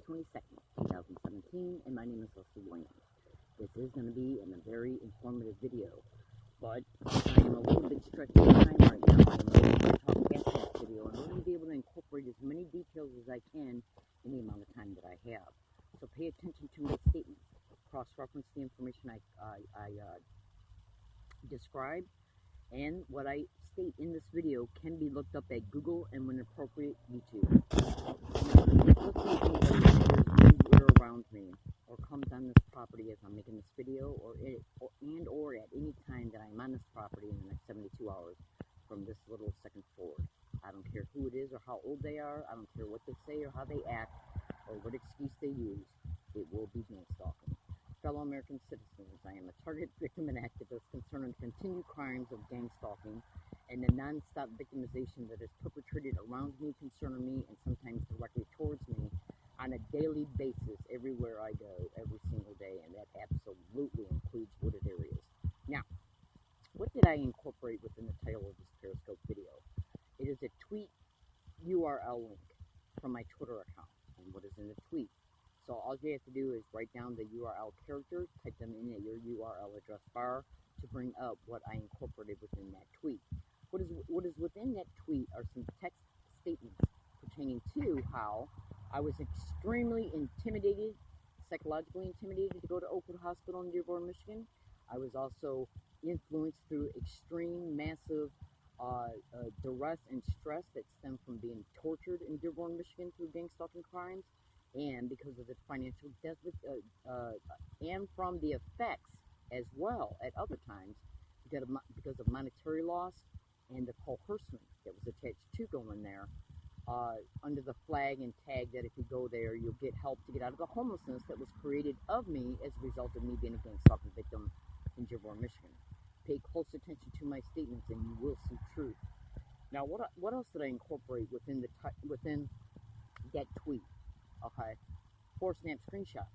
22nd, 2017, and my name is Leslie Williams. This is going to be a very informative video, but I am a little bit stretched for time right now. I'm going to talk past this video, and I'm going to be able to incorporate as many details as I can in the amount of time that I have. So pay attention to my statements. Cross-reference the information I describe, and what I state in this video can be looked up at Google and, when appropriate, YouTube. Now, if anywhere around me or comes on this property as I'm making this video, or at any time that I'm on this property in the next 72 hours from this little second forward, I don't care who it is or how old they are. I don't care what they say or how they act or what excuse they use. It will be GangStalking. Fellow American citizens, I am a target victim and activist concerned with continued crimes of GangStalking and the non-stop victimization that is perpetrated around me, concerning me, and sometimes directly towards me on a daily basis everywhere I go, every single day, and that absolutely includes wooded areas. Now, what did I incorporate within the title of this Periscope video? It is a tweet URL link from my Twitter account. And what is in the tweet? So all you have to do is write down the URL characters, type them in at your URL address bar to bring up what I incorporated within that tweet. What is within that tweet are some text statements pertaining to how I was extremely intimidated, psychologically intimidated to go to Oakwood Hospital in Dearborn, Michigan. I was also influenced through extreme, massive duress and stress that stemmed from being tortured in Dearborn, Michigan through gang-stalking crimes, and because of the financial death, and from the effects as well at other times because of monetary loss and the coercion that was attached to going there under the flag and tag that if you go there, you'll get help to get out of the homelessness that was created of me as a result of me being a gang-stalking victim in Dearborn, Michigan. Pay close attention to my statements and you will see truth. Now, what else did I incorporate within that tweet? Okay, 4 snap screenshots.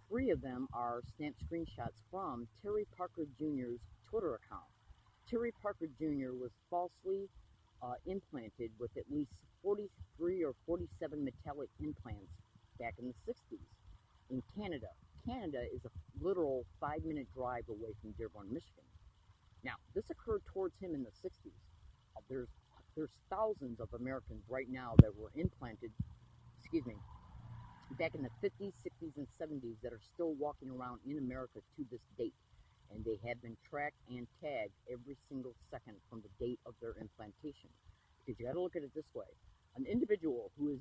3 of them are snap screenshots from Terry Parker Jr.'s Twitter account. Terry Parker Jr. was falsely implanted with at least 43 or 47 metallic implants back in the 60s in Canada. Canada is a literal 5-minute drive away from Dearborn, Michigan. Now, this occurred towards him in the 60s. There's thousands of Americans right now that were implanted, back in the 50s, 60s, and 70s that are still walking around in America to this date. And they have been tracked and tagged every single second from the date of their implantation. Because you got to look at it this way. An individual who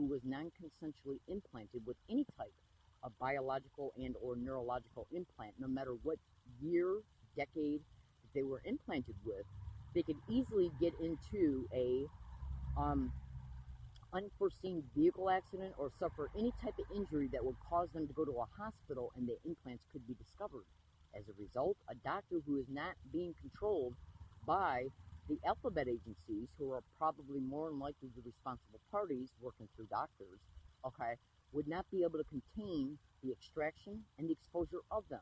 was non-consensually implanted with any type of biological and or neurological implant, no matter what year, decade that they were implanted with, they could easily get into a unforeseen vehicle accident or suffer any type of injury that would cause them to go to a hospital and the implants could be discovered. As a result, a doctor who is not being controlled by the alphabet agencies, who are probably more than likely the responsible parties working through doctors, would not be able to contain the extraction and the exposure of them.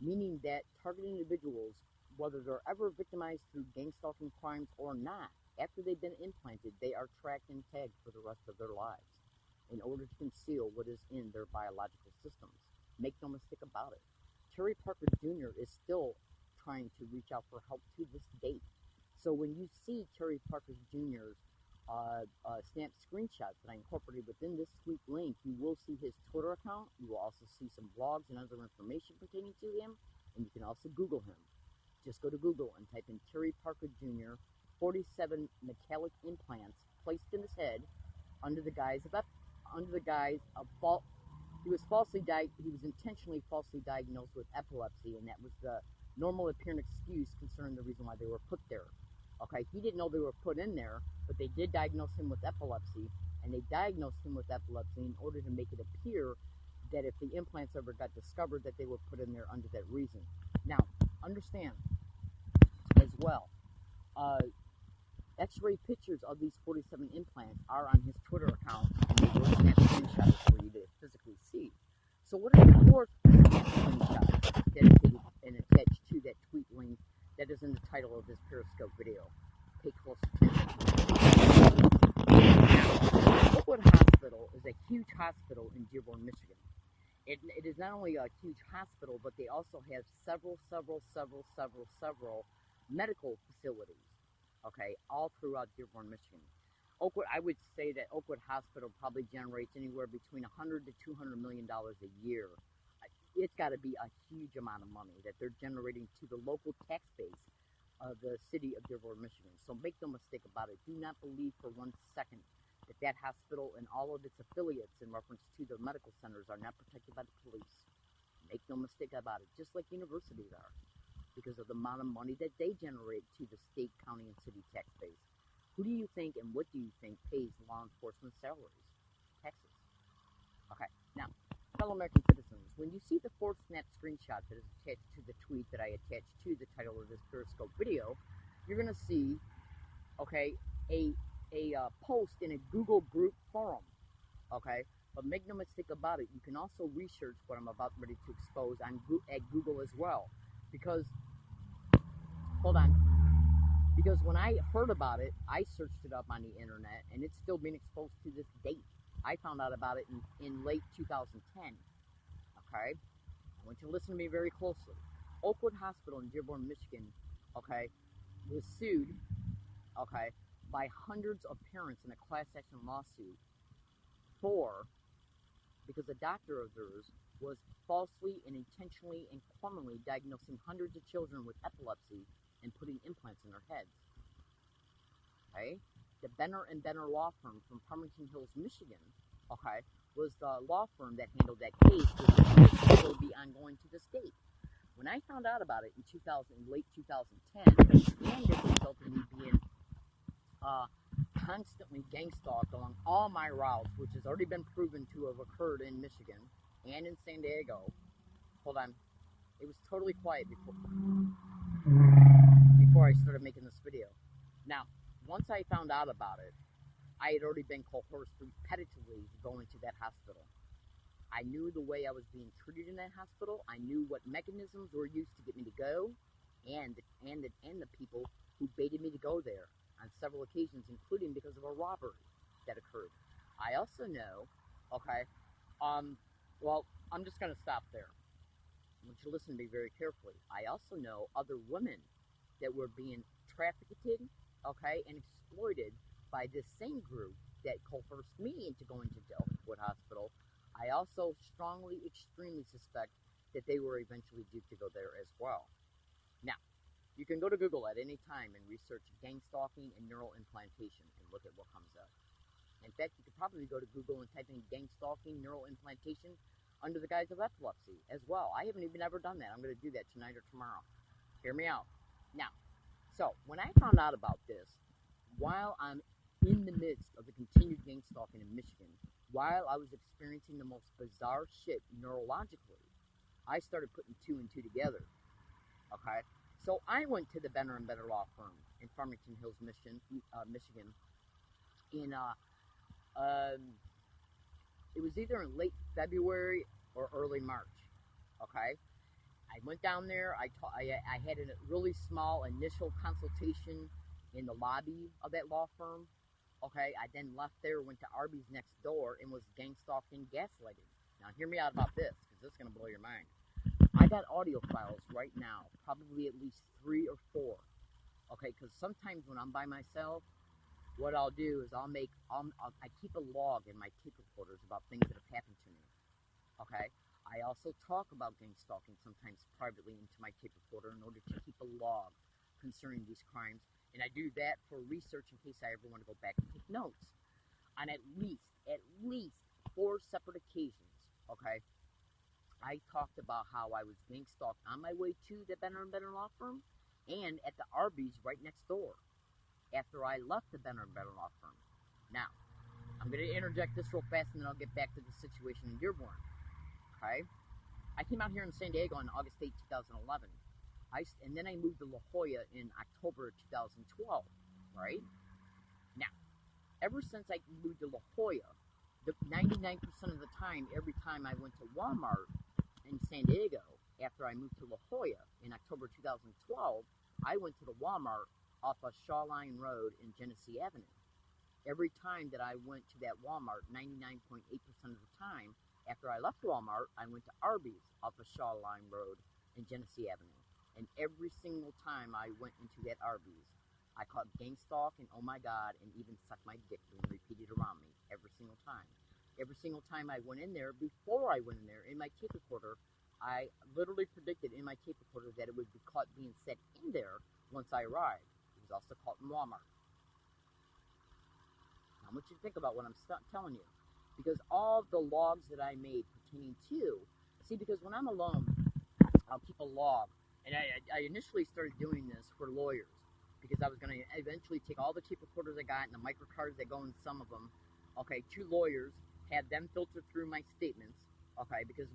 Meaning that targeted individuals, whether they're ever victimized through gang-stalking crimes or not, after they've been implanted, they are tracked and tagged for the rest of their lives in order to conceal what is in their biological systems. Make no mistake about it. Terry Parker Jr. is still trying to reach out for help to this date. So when you see Terry Parker Jr.'s snap screenshots that I incorporated within this tweet link, you will see his Twitter account. You will also see some blogs and other information pertaining to him, and you can also Google him. Just go to Google and type in Terry Parker Jr. 47 metallic implants placed in his head under the guise of he was intentionally falsely diagnosed with epilepsy, and that was the normal apparent excuse concerning the reason why they were put there. Okay, he didn't know they were put in there, but they did diagnose him with epilepsy, and they diagnosed him with epilepsy in order to make it appear that if the implants ever got discovered, that they were put in there under that reason. Now, understand as well, X-ray pictures of these 47 implants are on his Twitter account, and they will snap screenshots for you to physically see. So what are the 4 screenshots dedicated and attached to that tweet link that is in the title of this Periscope video? Pay close attention. Oakwood Hospital is a huge hospital in Dearborn, Michigan. It is not only a huge hospital, but they also have several medical facilities, okay, all throughout Dearborn, Michigan. Oakwood, I would say that Oakwood Hospital probably generates anywhere between $100 to $200 million a year. It's got to be a huge amount of money that they're generating to the local tax base of the city of Dearborn, Michigan. So make no mistake about it. Do not believe for 1 second that that hospital and all of its affiliates in reference to the medical centers are not protected by the police. Make no mistake about it, just like universities are, because of the amount of money that they generate to the state, county, and city tax base. Who do you think and what do you think pays law enforcement salaries? Taxes. Okay, now, fellow American citizens, when you see the fourth snap screenshot that is attached to the tweet that I attached to the title of this Periscope video, you're going to see, okay, a post in a Google group forum, okay? But make no mistake about it, you can also research what I'm about ready to expose at Google as well. Because, hold on, because when I heard about it, I searched it up on the internet, and it's still being exposed to this date. I found out about it in late 2010, okay? I want you to listen to me very closely. Oakwood Hospital in Dearborn, Michigan, okay, was sued, okay, by hundreds of parents in a class action lawsuit because a doctor of theirs was falsely and intentionally and criminally diagnosing hundreds of children with epilepsy and putting implants in their heads. Okay? The Benner and Benner law firm from Farmington Hills, Michigan, okay, was the law firm that handled that case, which will be ongoing to this date. When I found out about it in late 2010, and as a result of me being constantly gang-stalked along all my routes, which has already been proven to have occurred in Michigan and in San Diego. Hold on. It was totally quiet before I started making this video. Now, once I found out about it, I had already been coerced repetitively to go into that hospital. I knew the way I was being treated in that hospital. I knew what mechanisms were used to get me to go, and the people who baited me to go there on several occasions, including because of a robbery that occurred. I also know, okay, well, I'm just going to stop there. I want you to listen to me very carefully. I also know other women that were being trafficked, okay, and exploited by this same group that coerced me into going to Oakwood Hospital. I also strongly, extremely suspect that they were eventually duped to go there as well. Now, you can go to Google at any time and research gang stalking and neural implantation and look at what comes up. In fact, you could probably go to Google and type in gang stalking, neural implantation under the guise of epilepsy as well. I haven't even ever done that. I'm going to do that tonight or tomorrow. Hear me out. Now, so when I found out about this, while I'm in the midst of the continued gang stalking in Michigan, while I was experiencing the most bizarre shit neurologically, I started putting two and two together. Okay? So I went to the Benner and Benner law firm in Farmington Hills, Michigan, in it was either in late February or early March. Okay, I went down there. I had a really small initial consultation in the lobby of that law firm. Okay, I then left there, went to Arby's next door, and was gang stalked and gaslighted. Now hear me out about this, because this is gonna blow your mind. I got audio files right now, probably at least 3 or 4. Okay, because sometimes when I'm by myself, what I'll do is I keep a log in my tape recorders about things that have happened to me. Okay, I also talk about gang stalking sometimes privately into my tape recorder in order to keep a log concerning these crimes, and I do that for research in case I ever want to go back and take notes. On at least 4 separate occasions, okay, I talked about how I was being stalked on my way to the Benner and Benner law firm and at the Arby's right next door after I left the Benner and Benner law firm. Now, I'm going to interject this real fast and then I'll get back to the situation in Dearborn. Okay? I came out here in San Diego on August 8, 2011. And then I moved to La Jolla in October 2012. Right? Now, ever since I moved to La Jolla, 99% of the time, every time I went to Walmart in San Diego, after I moved to La Jolla in October 2012, I went to the Walmart off of Shawline Road in Genesee Avenue. every time that I went to that Walmart, 99.8% of the time, after I left Walmart, I went to Arby's off of Shaw Line Road and Genesee Avenue. And every single time I went into that Arby's, I caught GangStalk and oh my God, and even Suck My Dick being repeated around me every single time. Every single time I went in there, before I went in there, in my tape recorder, I literally predicted in my tape recorder that it would be caught being said in there once I arrived. It was also caught in Walmart. Now, I want you to think about what I'm telling you. Because all the logs that I made pertaining to, see, because when I'm alone, I'll keep a log. And I initially started doing this for lawyers because I was going to eventually take all the tape recorders I got and the microcards that go in some of them, okay, to lawyers, have them filter through my statements, okay, because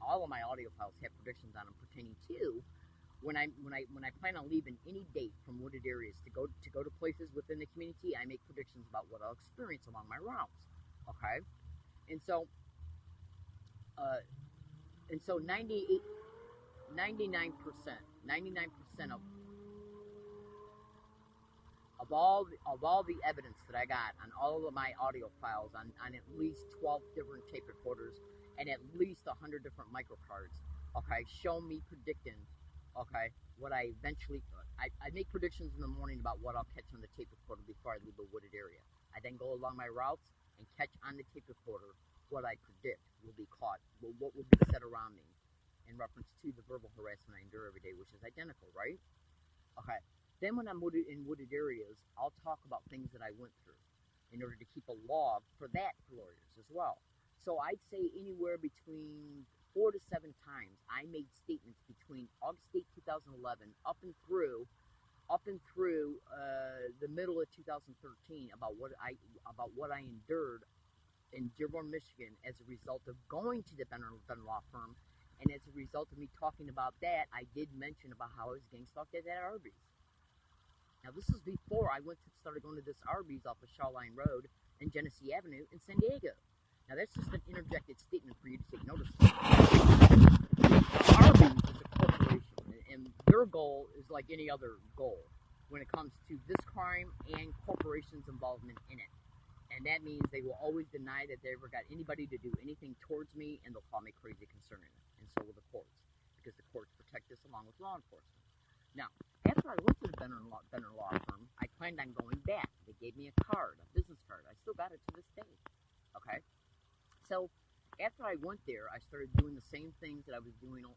all of my audio files have predictions on them pertaining to when I plan on leaving any date from wooded areas to go to places within the community. I make predictions about what I'll experience along my routes, okay, and so 99% of all the evidence that I got on all of my audio files on at least 12 different tape recorders and at least 100 different microcards, okay, show me predicting, okay, what I eventually, I make predictions in the morning about what I'll catch on the tape recorder before I leave a wooded area. I then go along my routes and catch on the tape recorder what I predict will be caught, what will be said around me in reference to the verbal harassment I endure every day, which is identical, right? Okay. Then when I'm in wooded areas, I'll talk about things that I went through in order to keep a log for lawyers as well. So I'd say anywhere between 4 to 7 times I made statements between August 8, 2011 up and through the middle of 2013 about what I endured in Dearborn, Michigan, as a result of going to the Benner Law Firm. And as a result of me talking about that, I did mention about how I was gang-stalked at that Arby's. Now, this is before I started going to this Arby's off of Shaw Line Road and Genesee Avenue in San Diego. Now, that's just an interjected statement for you to take notice of. Arby's is a corporation, and their goal is like any other goal when it comes to this crime and corporations' involvement in it. And that means they will always deny that they ever got anybody to do anything towards me, and they'll call me crazy concerning it. And so will the courts, because the courts protect us along with law enforcement. Now, after I went to the Benner Law Firm, I planned on going back. They gave me a card, a business card. I still got it to this day. Okay? So, after I went there, I started doing the same things that I was doing in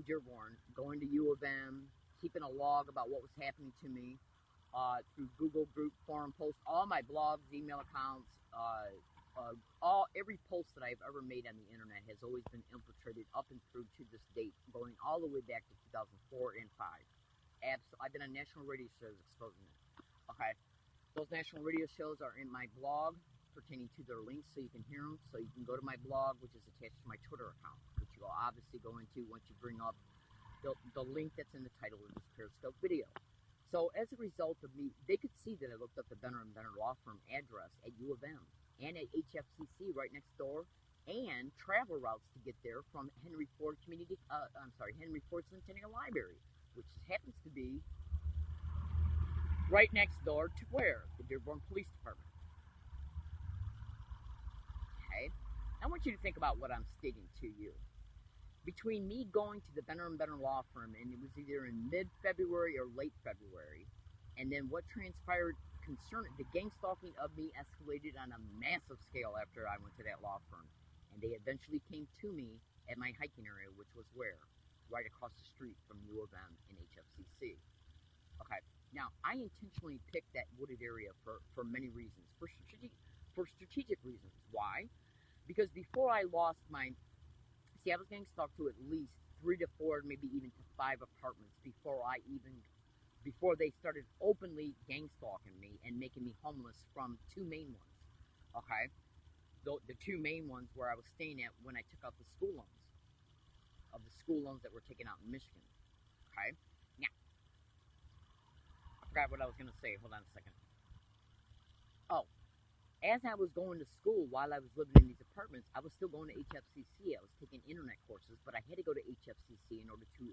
Dearborn, going to U of M, keeping a log about what was happening to me through Google group, forum posts, all my blogs, email accounts, every post that I've ever made on the internet has always been infiltrated up and through to this date, going all the way back to 2004 and 5. I've been on national radio shows exposing it. Okay, those national radio shows are in my blog pertaining to their links, so you can hear them. So you can go to my blog, which is attached to my Twitter account, which you'll obviously go into once you bring up the link that's in the title of this Periscope video. So as a result of me, they could see that I looked up the Benner & Benner Law Firm address at U of M and at HFCC right next door, and travel routes to get there from Henry Ford Centennial Library, which happens to be right next door to where? The Dearborn Police Department. Okay? I want you to think about what I'm stating to you. Between me going to the Benner & Benner Law Firm, and it was either in mid-February or late February, and then what transpired concerning the gang stalking of me escalated on a massive scale after I went to that law firm. And they eventually came to me at my hiking area, which was where? Right across the street from U of M and HFCC. Okay, now I intentionally picked that wooded area for many reasons, for strategic reasons. Why? Because before I lost my I was getting stalked to at least 3 to 4, maybe even to 5 apartments before they started openly gang stalking me and making me homeless from 2 main ones. Okay, the 2 main ones where I was staying at when I took out the school loans that were taken out in Michigan. Okay, now I forgot what I was gonna say. Hold on a second. Oh. As I was going to school while I was living in these apartments, I was still going to HFCC. I was taking internet courses, but I had to go to HFCC in order to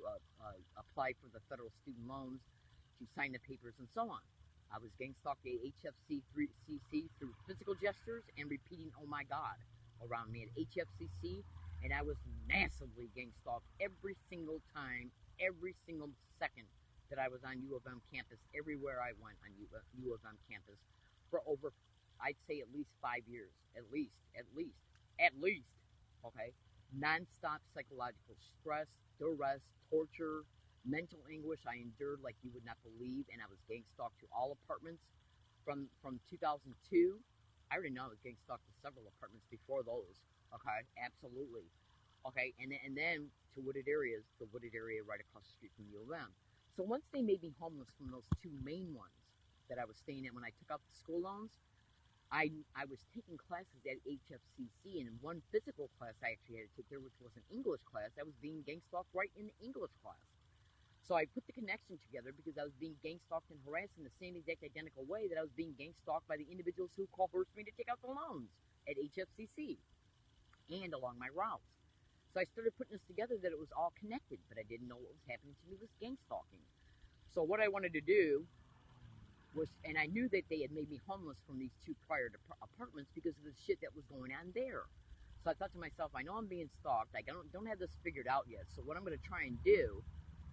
apply for the federal student loans, to sign the papers, and so on. I was gang stalked at HFC3CC through physical gestures and repeating "Oh my God" around me at HFCC, and I was massively gang stalked every single time, every single second that I was on U of M campus, everywhere I went on U of M campus for over, I'd say at least 5 years, at least, okay? Non-stop psychological stress, duress, torture, mental anguish I endured like you would not believe, and I was gang stalked to all apartments from 2002. I already know I was gang stalked to several apartments before those, okay? Absolutely. Okay, and then to wooded areas, the wooded area right across the street from U of M. So once they made me homeless from those two main ones that I was staying at when I took out the school loans, I was taking classes at HFCC, and in one physical class I actually had to take there, which was an English class. I was being gang stalked right in the English class. So I put the connection together because I was being gang stalked and harassed in the same exact identical way that I was being gang stalked by the individuals who coerced me to take out the loans at HFCC and along my routes. So I started putting this together that it was all connected, but I didn't know what was happening to me was gang stalking. So what I wanted to do was, and I knew that they had made me homeless from these two prior apartments because of the shit that was going on there. So I thought to myself, I know I'm being stalked. I don't have this figured out yet. So what I'm going to try and do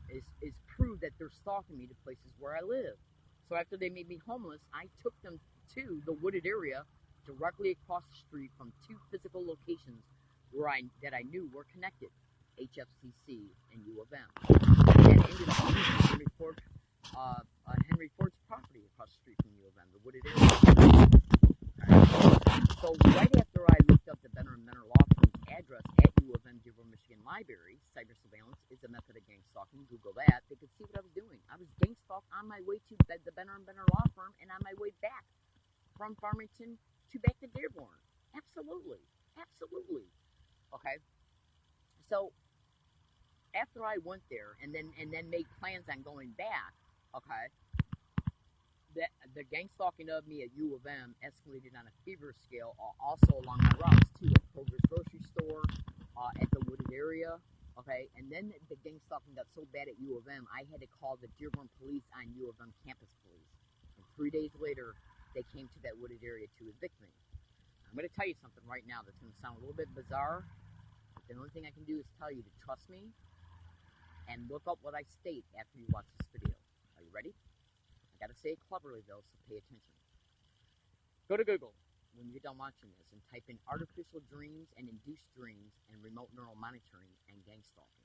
is prove that they're stalking me to places where I live. So after they made me homeless, I took them to the wooded area directly across the street from two physical locations that I knew were connected, HFCC and U of M. And ended up being Henry Ford's property across the street from U of M, the wooded area. So right after I looked up the Benner & Benner Law Firm's address at U of M Dearborn, Michigan Library, cyber surveillance is a method of gang stalking. Google that. They could see what I was doing. I was gang stalked on my way to the Benner & Benner Law Firm and on my way back from Farmington to back to Dearborn. Absolutely. Absolutely. Okay. So after I went there and then made plans on going back, okay, the gang stalking of me at U of M escalated on a fever scale, also along my routes to a Kroger's grocery store, at the wooded area, okay, and then the gang stalking got so bad at U of M, I had to call the Dearborn police on U of M campus police, and 3 days later, they came to that wooded area to evict me. I'm going to tell you something right now that's going to sound a little bit bizarre, but the only thing I can do is tell you to trust me and look up what I state after you watch this video. Are you ready? I got to say it cleverly though, so pay attention. Go to Google when you get done watching this and type in artificial dreams and induced dreams and remote neural monitoring and gang stalking.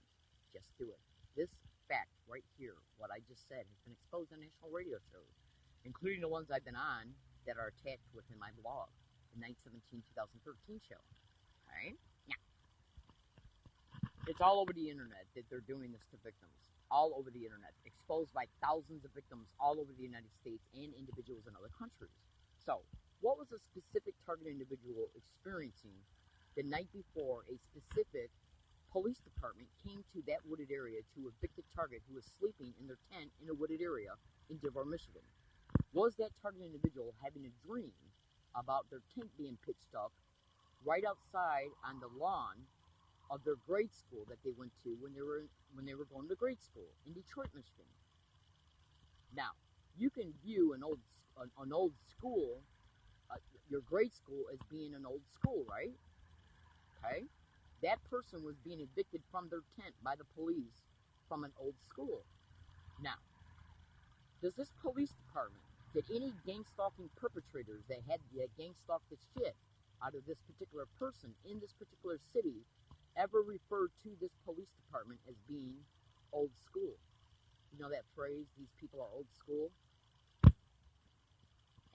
Just do it. This fact right here, what I just said, has been exposed on national radio shows, including the ones I've been on that are attached within my blog, the 9/17/2013 show. Alright? Yeah. It's all over the internet that they're doing this to victims. All over the internet. Exposed by thousands of victims all over the United States and individuals in other countries. So, what was a specific target individual experiencing the night before a specific police department came to that wooded area to evict a target who was sleeping in their tent in a wooded area in Dearborn, Michigan? Was that target individual having a dream about their tent being pitched up right outside on the lawn of their grade school that they went to when they were going to grade school in Detroit, Michigan? Now, you can view an old school, your grade school, as being an old school, right? Okay? That person was being evicted from their tent by the police from an old school. Now, does this police department, did any gang stalking perpetrators that had gang stalked the shit out of this particular person in this particular city ever refer to this police department as being old school? You know that phrase, these people are old school?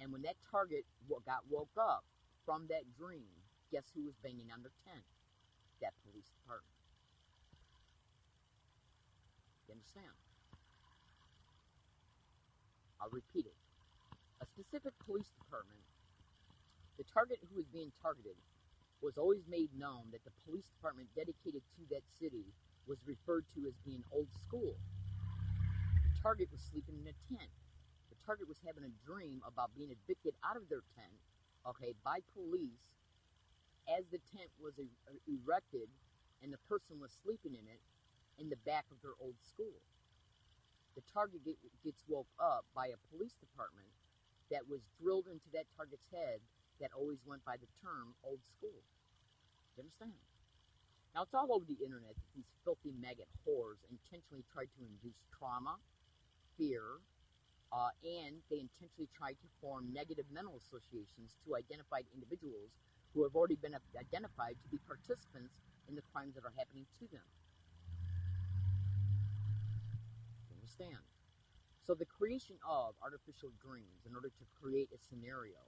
And when that target got woke up from that dream, guess who was banging on their tent? That police department. You understand? I'll repeat it. A specific police department, the target who was being targeted was always made known that the police department dedicated to that city was referred to as being old school. The target was sleeping in a tent. The target was having a dream about being evicted out of their tent, okay, by police as the tent was erected and the person was sleeping in it in the back of their old school. The target gets woke up by a police department that was drilled into that target's head that always went by the term old school. You understand? Now, it's all over the internet that these filthy maggot whores intentionally tried to induce trauma, fear, and they intentionally tried to form negative mental associations to identified individuals who have already been identified to be participants in the crimes that are happening to them. You understand? So the creation of artificial dreams in order to create a scenario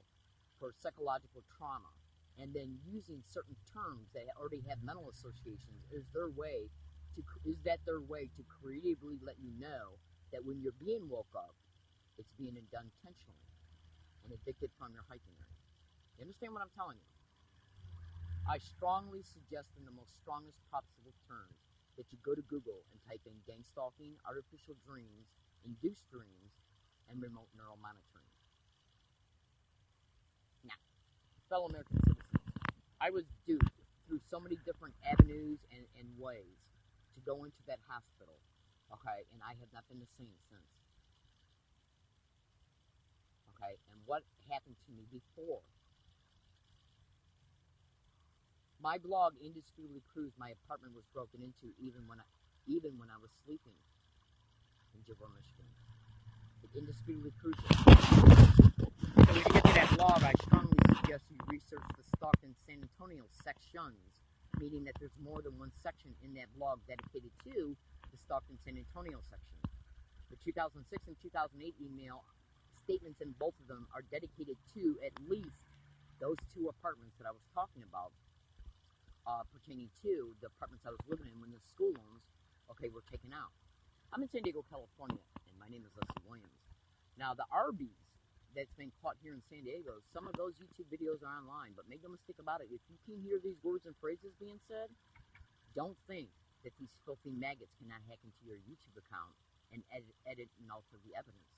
for psychological trauma, and then using certain terms that already have mental associations is their way to creatively let you know that when you're being woke up, it's being done intentionally and evicted from your hiking area. You understand what I'm telling you? I strongly suggest in the most strongest possible terms that you go to Google and type in GangStalking, artificial dreams, induced dreams, and remote neural monitoring. Now, fellow American citizens, I was duped through so many different avenues and ways to go into that hospital, okay, and I have not been the same since. Okay, and what happened to me before? My blog indisputably proves my apartment was broken into even when I was sleeping in Gilbert, Michigan. It indisputably proves it. So when you get to that blog, I strongly suggest you research the Stockton San Antonio sections, meaning that there's more than one section in that blog dedicated to the Stockton San Antonio section. The 2006 and 2008 email statements in both of them are dedicated to at least those two apartments that I was talking about, pertaining to the apartments I was living in when the school loans, were taken out. I'm in San Diego, California, and my name is Leslie Williams. Now, the Arby's that's been caught here in San Diego, some of those YouTube videos are online, but make no mistake about it, if you can hear these words and phrases being said, don't think that these filthy maggots cannot hack into your YouTube account and edit and alter the evidence.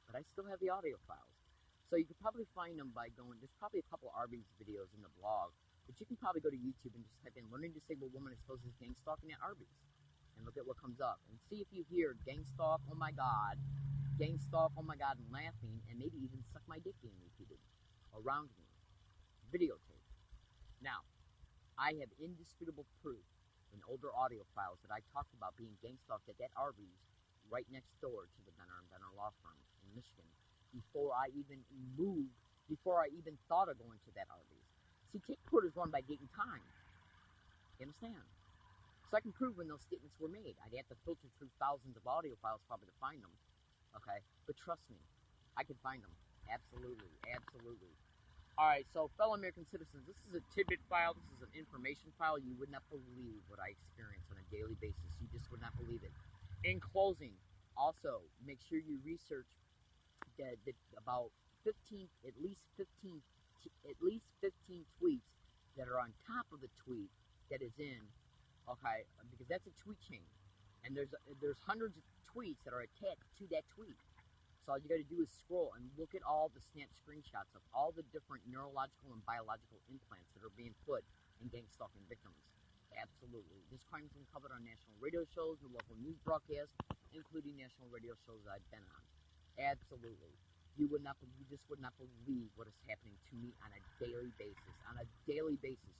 But I still have the audio files. So you could probably find them by going, there's probably a couple Arby's videos in the blog, but you can probably go to YouTube and just type in Learning Disabled Woman Exposes Gang Stalking at Arby's, and look at what comes up, and see if you hear gang stalk, oh my God, gang stalk, oh my God, and laughing, and maybe even suck my dick being repeated around me, videotape. Now, I have indisputable proof in older audio files that I talked about being gang stalked at that Arby's right next door to the Benner & Benner law firm in Michigan before I even thought of going to that Arby's. See, tape recorders run by date and time. You understand? So I can prove when those statements were made. I'd have to filter through thousands of audio files probably to find them. Okay? But trust me, I can find them. Absolutely. Absolutely. Alright, so fellow American citizens, this is a tidbit file. This is an information file. You would not believe what I experience on a daily basis. You just would not believe it. In closing, also, make sure you research about at least 15 tweets that are on top of the tweet that is in, okay, because that's a tweet chain, and there's hundreds of tweets that are attached to that tweet. So all you got to do is scroll and look at all the snap screenshots of all the different neurological and biological implants that are being put in gang stalking victims. Absolutely. This crime has been covered on national radio shows and local news broadcasts, including national radio shows that I've been on. Absolutely. You just would not believe what is happening to me on a daily basis. On a daily basis,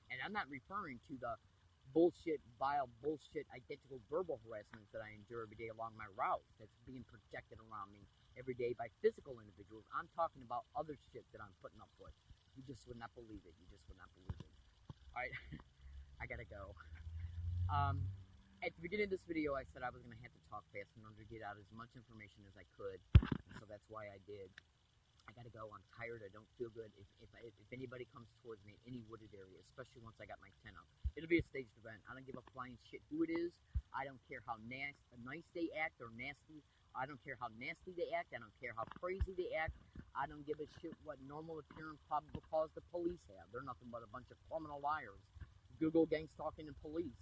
and I'm not referring to the bullshit, vile bullshit, identical verbal harassments that I endure every day along my route that's being projected around me every day by physical individuals. I'm talking about other shit that I'm putting up with. You just would not believe it. You just would not believe it. All right, I gotta go. At the beginning of this video, I said I was going to have to talk fast in order to get out as much information as I could, and so that's why I did. I gotta go. I'm tired. I don't feel good. If anybody comes towards me in any wooded area, especially once I got my tent up, it'll be a staged event. I don't give a flying shit who it is. I don't care how nice they act or nasty. I don't care how nasty they act. I don't care how crazy they act. I don't give a shit what normal appearance probable cause the police have. They're nothing but a bunch of criminal liars. Google gang stalking and police.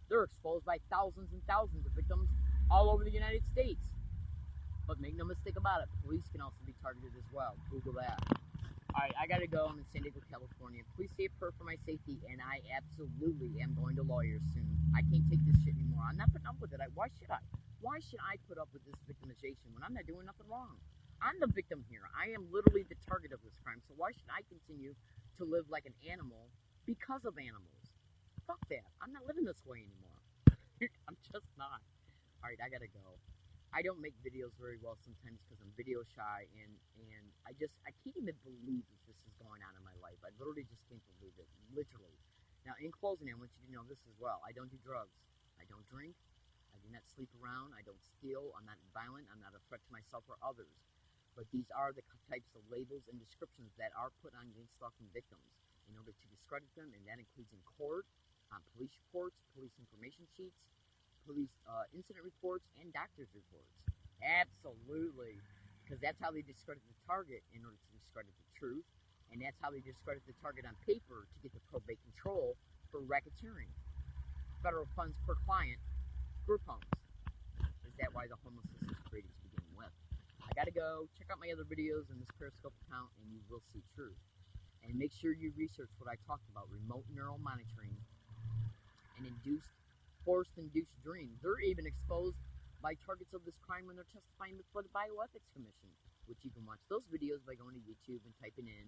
They're exposed by thousands and thousands of victims all over the United States. But make no mistake about it, police can also be targeted as well. Google that. Alright, I gotta go. I'm in San Diego, California. Please say a prayer for my safety, and I absolutely am going to lawyers soon. I can't take this shit anymore. I'm not putting up with it. Why should I? Why should I put up with this victimization when I'm not doing nothing wrong? I'm the victim here. I am literally the target of this crime. So why should I continue to live like an animal because of animals? Fuck that. I'm not living this way anymore. I'm just not. All right, I gotta go. I don't make videos very well sometimes because I'm video shy, and I can't even believe that this is going on in my life. I literally just can't believe it, literally. Now, in closing, I want you to know this as well. I don't do drugs. I don't drink. I do not sleep around. I don't steal. I'm not violent. I'm not a threat to myself or others. But these are the types of labels and descriptions that are put on gang stalking victims in order to discredit them, and that includes in court, on police reports, police information sheets, police incident reports, and doctor's reports. Absolutely. Because that's how they discredit the target in order to discredit the truth. And that's how they discredit the target on paper to get the probate control for racketeering. Federal funds per client, group homes. Is that why the homelessness is created to begin with? I gotta go. Check out my other videos in this Periscope account and you will see truth. And make sure you research what I talked about, remote neural monitoring and forced-induced dreams. They're even exposed by targets of this crime when they're testifying before the Bioethics Commission, which you can watch those videos by going to YouTube and typing in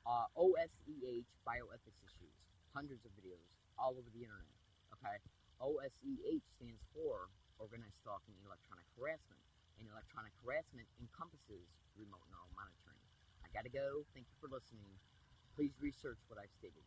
OSEH bioethics issues. Hundreds of videos all over the internet. Okay, OSEH stands for organized stalking, electronic harassment, and electronic harassment encompasses remote neural monitoring. I gotta go. Thank you for listening. Please research what I've stated.